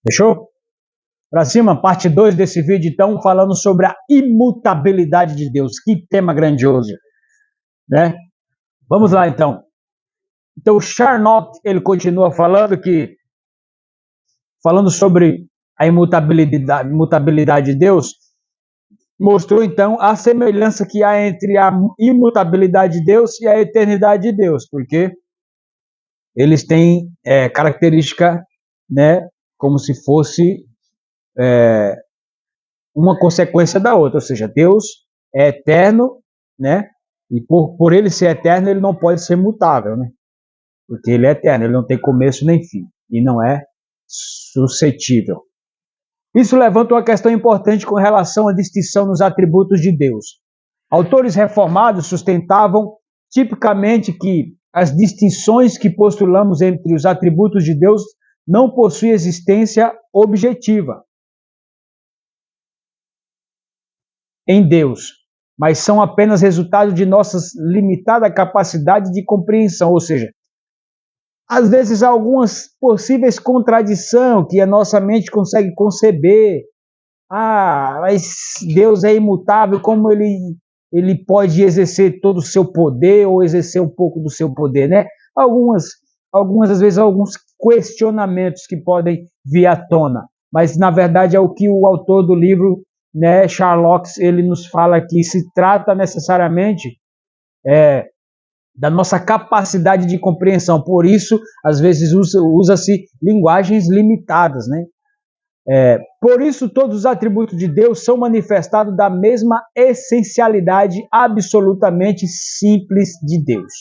Fechou? Para cima, parte 2 desse vídeo, então, falando sobre a imutabilidade de Deus. Que tema grandioso, né? Vamos lá, então. Então, Charnock, ele continua falando sobre a imutabilidade de Deus, mostrou, então, a semelhança que há entre a imutabilidade de Deus e a eternidade de Deus, porque eles têm característica, né, como se fosse uma consequência da outra, ou seja, Deus é eterno, né, e por ele ser eterno, ele não pode ser mutável, né, porque ele é eterno, ele não tem começo nem fim, e não é suscetível. Isso levanta uma questão importante com relação à distinção nos atributos de Deus. Autores reformados sustentavam tipicamente que as distinções que postulamos entre os atributos de Deus não possuem existência objetiva em Deus, mas são apenas resultado de nossa limitada capacidade de compreensão, ou seja, às vezes há algumas possíveis contradições que a nossa mente consegue conceber. Mas Deus é imutável, como ele pode exercer todo o seu poder ou exercer um pouco do seu poder, né? Algumas às vezes, alguns questionamentos que podem vir à tona, mas na verdade é o que o autor do livro, né, Charnock, ele nos fala que se trata necessariamente da nossa capacidade de compreensão. Por isso, às vezes usa-se linguagens limitadas, né? Por isso, todos os atributos de Deus são manifestados da mesma essencialidade absolutamente simples de Deus.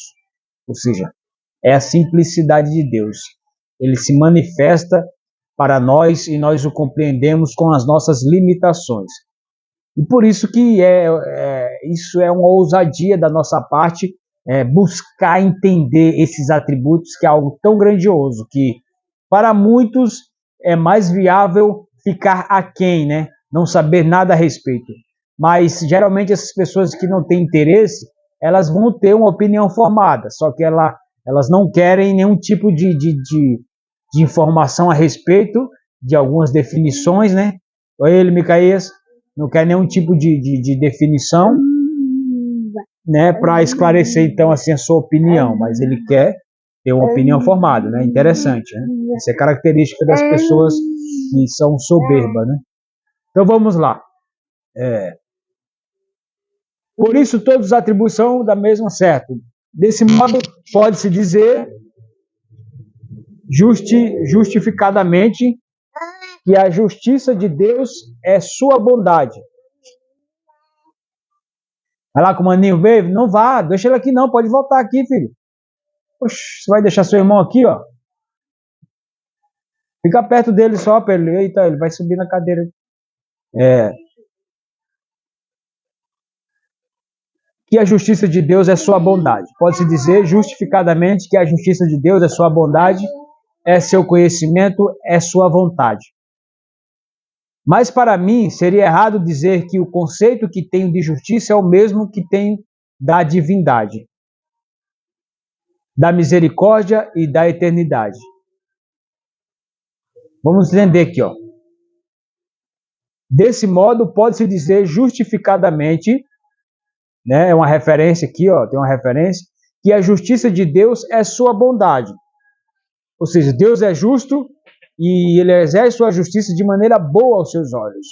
Ou seja, é a simplicidade de Deus. Ele se manifesta para nós e nós o compreendemos com as nossas limitações. E por isso que isso é uma ousadia da nossa parte, buscar entender esses atributos, que é algo tão grandioso, que para muitos é mais viável ficar aquém, né? Não saber nada a respeito. Mas geralmente essas pessoas que não têm interesse, elas vão ter uma opinião formada, só que elas não querem nenhum tipo de informação a respeito de algumas definições, né? Oi, ele, Micaías, não quer nenhum tipo de definição, né, para esclarecer então assim a sua opinião, mas ele quer ter uma opinião formada, né? Interessante, né? Isso é característica das pessoas que são soberbas, né? Então vamos lá. Por isso todos os atributos são da mesma, certo? Desse modo pode-se dizer justificadamente que a justiça de Deus é sua bondade. Vai lá com o maninho veio, não vá, deixa ele aqui não, pode voltar aqui, filho. Oxe, você vai deixar seu irmão aqui, ó. Fica perto dele só para ele. Eita, ele vai subir na cadeira. Que a justiça de Deus é sua bondade. Pode-se dizer justificadamente que a justiça de Deus é sua bondade, é seu conhecimento, é sua vontade. Mas para mim seria errado dizer que o conceito que tenho de justiça é o mesmo que tenho da divindade, da misericórdia e da eternidade. Vamos entender aqui, ó. Desse modo, pode-se dizer justificadamente, né, é uma referência aqui, ó, tem uma referência, que a justiça de Deus é sua bondade. Ou seja, Deus é justo e ele exerce sua justiça de maneira boa aos seus olhos,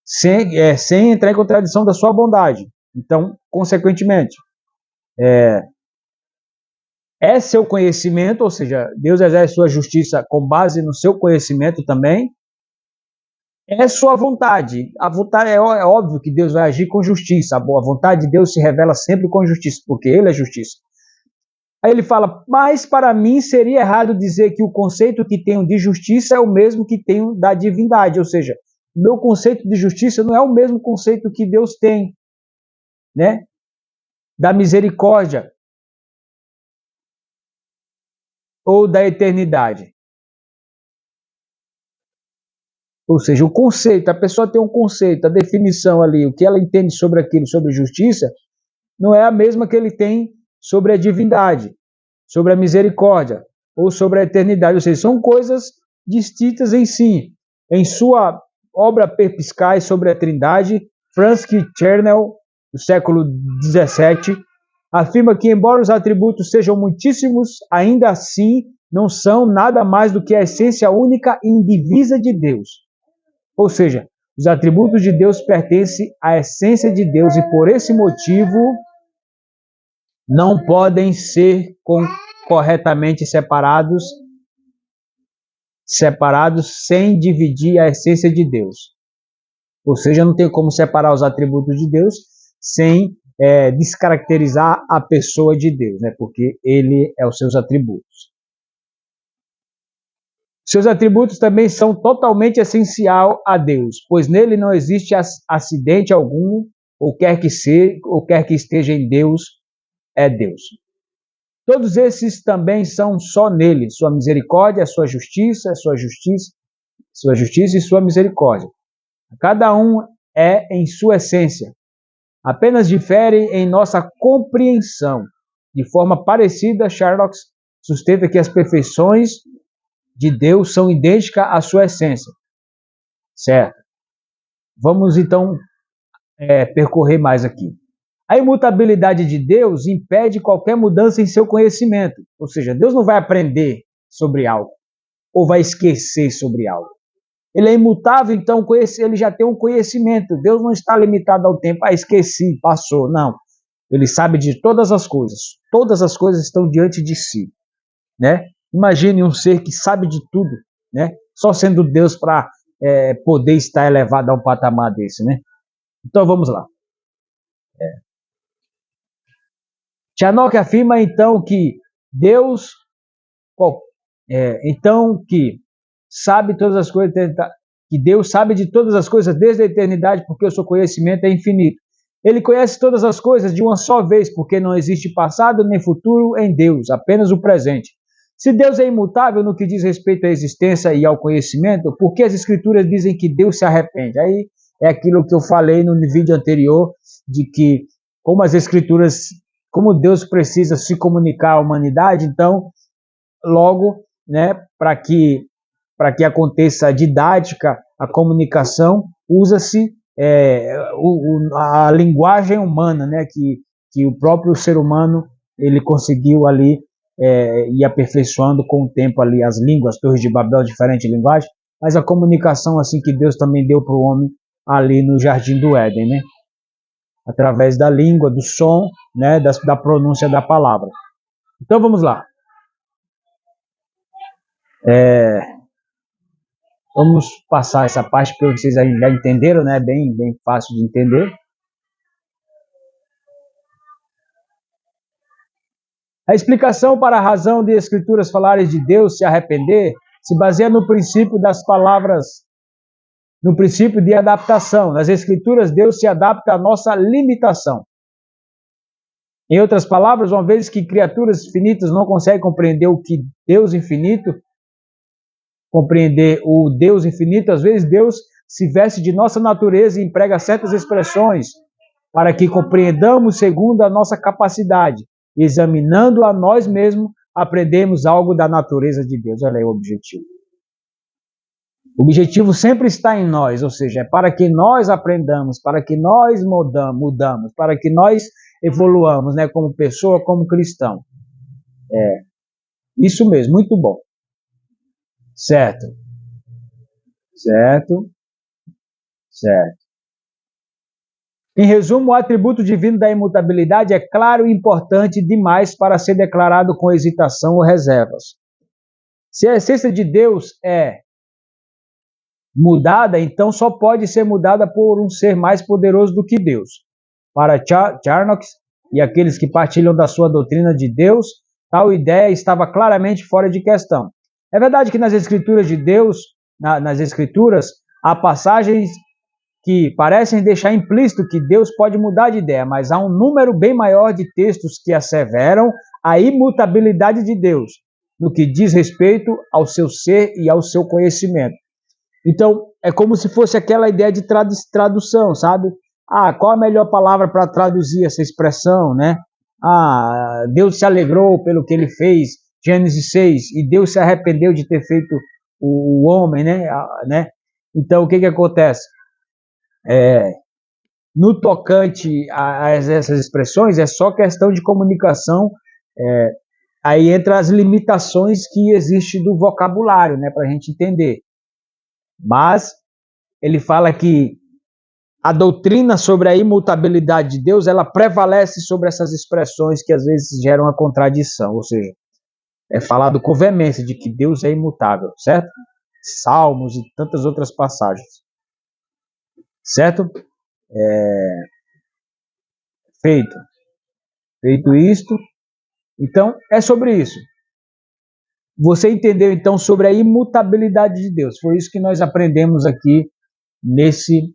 sem entrar em contradição da sua bondade. Então, consequentemente, é seu conhecimento, ou seja, Deus exerce sua justiça com base no seu conhecimento também, é sua vontade. A vontade é óbvio que Deus vai agir com justiça. A boa vontade de Deus se revela sempre com justiça, porque Ele é justiça. Aí ele fala, mas para mim seria errado dizer que o conceito que tenho de justiça é o mesmo que tenho da divindade. Ou seja, meu conceito de justiça não é o mesmo conceito que Deus tem, né? Da misericórdia ou da eternidade. Ou seja, o conceito, a pessoa tem um conceito, a definição ali, o que ela entende sobre aquilo, sobre justiça, não é a mesma que ele tem sobre a divindade, sobre a misericórdia ou sobre a eternidade. Ou seja, são coisas distintas em si. Em sua obra Perspicaz sobre a Trindade, Francis Kernel, do século XVII, afirma que, embora os atributos sejam muitíssimos, ainda assim não são nada mais do que a essência única e indivisa de Deus. Ou seja, os atributos de Deus pertencem à essência de Deus e, por esse motivo, não podem ser corretamente separados sem dividir a essência de Deus. Ou seja, não tem como separar os atributos de Deus sem descaracterizar a pessoa de Deus, né? Porque ele é os seus atributos. Seus atributos também são totalmente essencial a Deus, pois nele não existe acidente algum, ou quer que esteja em Deus, é Deus. Todos esses também são só nele, sua misericórdia, sua justiça e sua misericórdia. Cada um é em sua essência, apenas difere em nossa compreensão. De forma parecida, Sherlock sustenta que as perfeições de Deus são idênticas à sua essência. Certo? Vamos então percorrer mais aqui. A imutabilidade de Deus impede qualquer mudança em seu conhecimento. Ou seja, Deus não vai aprender sobre algo ou vai esquecer sobre algo. Ele é imutável, então ele já tem um conhecimento. Deus não está limitado ao tempo. Esqueci, passou. Não. Ele sabe de todas as coisas. Todas as coisas estão diante de si, né? Imagine um ser que sabe de tudo, né? Só sendo Deus para poder estar elevado a um patamar desse, né? Então vamos lá. Charnock afirma então que Deus, sabe todas as coisas, que Deus sabe de todas as coisas desde a eternidade, porque o seu conhecimento é infinito. Ele conhece todas as coisas de uma só vez, porque não existe passado nem futuro em Deus, apenas o presente. Se Deus é imutável no que diz respeito à existência e ao conhecimento, por que as Escrituras dizem que Deus se arrepende? Aí é aquilo que eu falei no vídeo anterior, de que como Deus precisa se comunicar à humanidade, então, logo, né, para que aconteça a didática, a comunicação, usa-se a linguagem humana, né, que o próprio ser humano ele conseguiu ali ir aperfeiçoando com o tempo ali as línguas, Torres de Babel, diferente linguagem, mas a comunicação assim que Deus também deu para o homem ali no Jardim do Éden, né, através da língua, do som, né, da pronúncia da palavra. Então vamos lá. Vamos passar essa parte porque vocês já entenderam, né? Bem fácil de entender. A explicação para a razão de Escrituras falarem de Deus se arrepender se baseia no princípio das palavras, no princípio de adaptação. Nas Escrituras, Deus se adapta à nossa limitação. Em outras palavras, uma vez que criaturas finitas não conseguem compreender o Deus infinito, às vezes Deus se veste de nossa natureza e emprega certas expressões para que compreendamos segundo a nossa capacidade. Examinando a nós mesmos, aprendemos algo da natureza de Deus. Olha aí o objetivo. O objetivo sempre está em nós, ou seja, é para que nós aprendamos, para que nós mudamos, para que nós evoluamos, né, como pessoa, como cristão. Isso mesmo, muito bom. Certo. Em resumo, o atributo divino da imutabilidade é claro e importante demais para ser declarado com hesitação ou reservas. Se a essência de Deus é mudada, então só pode ser mudada por um ser mais poderoso do que Deus. Para Charnock e aqueles que partilham da sua doutrina de Deus, tal ideia estava claramente fora de questão. É verdade que nas Escrituras de Deus, nas Escrituras, há passagens que parecem deixar implícito que Deus pode mudar de ideia, mas há um número bem maior de textos que asseveram a imutabilidade de Deus, no que diz respeito ao seu ser e ao seu conhecimento. Então, é como se fosse aquela ideia de tradução, sabe? Qual a melhor palavra para traduzir essa expressão, né? Deus se alegrou pelo que ele fez, Gênesis 6, e Deus se arrependeu de ter feito o homem, né? Então, o que acontece? No tocante a essas expressões, é só questão de comunicação, aí entra as limitações que existem do vocabulário, né, para a gente entender. Mas ele fala que a doutrina sobre a imutabilidade de Deus, ela prevalece sobre essas expressões que às vezes geram a contradição, ou seja, é falado com veemência de que Deus é imutável, certo? Salmos e tantas outras passagens, certo? Feito isto, então é sobre isso. Você entendeu então sobre a imutabilidade de Deus? Foi isso que nós aprendemos aqui nesse